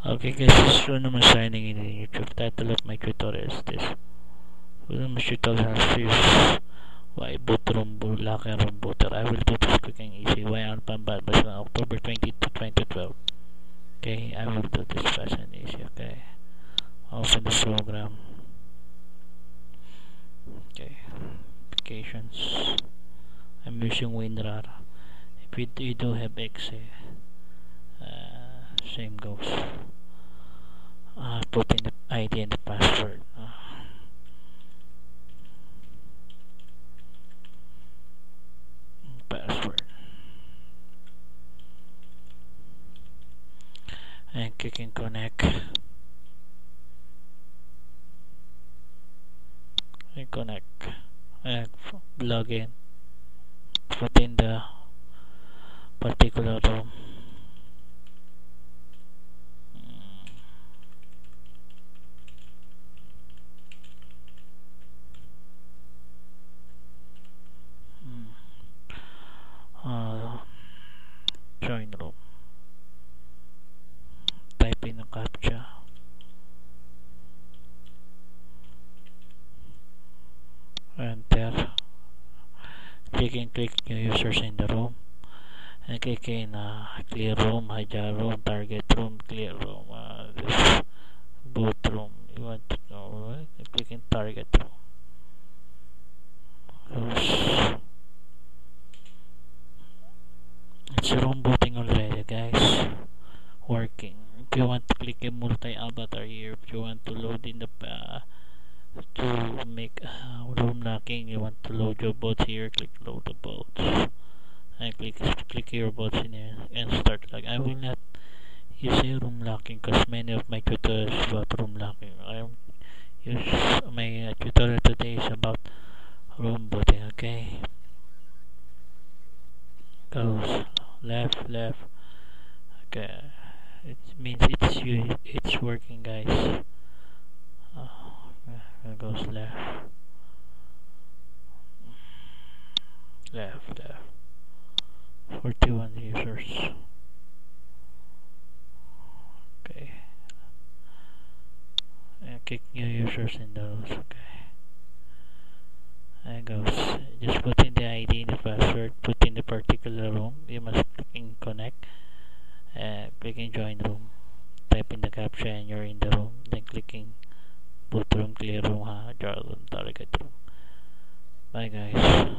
Okay guys, this is Ron naman signing in the YouTube. Title of my tutorial is this. Well, my tutorial has to use why boot room locker room booter. I will do this quick and easy. Why Alpan bad but on October 20 to 2012. Okay, I will do this fast and easy. Okay, open the program. Okay, applications. I'm using WinRAR. If you do have X, same goes. Put in the ID and the password. And clicking connect. And connect. And log in. Put in the particular room. Join room. Type in the captcha. Enter. Click new users in the room. And click in clear room, hijack room, target room, clear room, this boot room. You want to know, right? Click in target room. It's room booting already, guys. Working. If you want to click a multi-avatar here, if you want to load in the to make room locking, you want to load your bots here, click load the bots. And click your bots in here and start like I will not use a room locking because many of my tutorials about room locking. I use my tutorial today is about room booting. Okay, goes left. Okay, it means it's working, guys. Goes left 41 users. Okay, and click new users in those. Okay, and goes just put in the ID and the password, put in the particular room. You must click in connect and click in join room, type in the captcha and you're in the room, then clicking boot room, clear room, target room. Bye guys.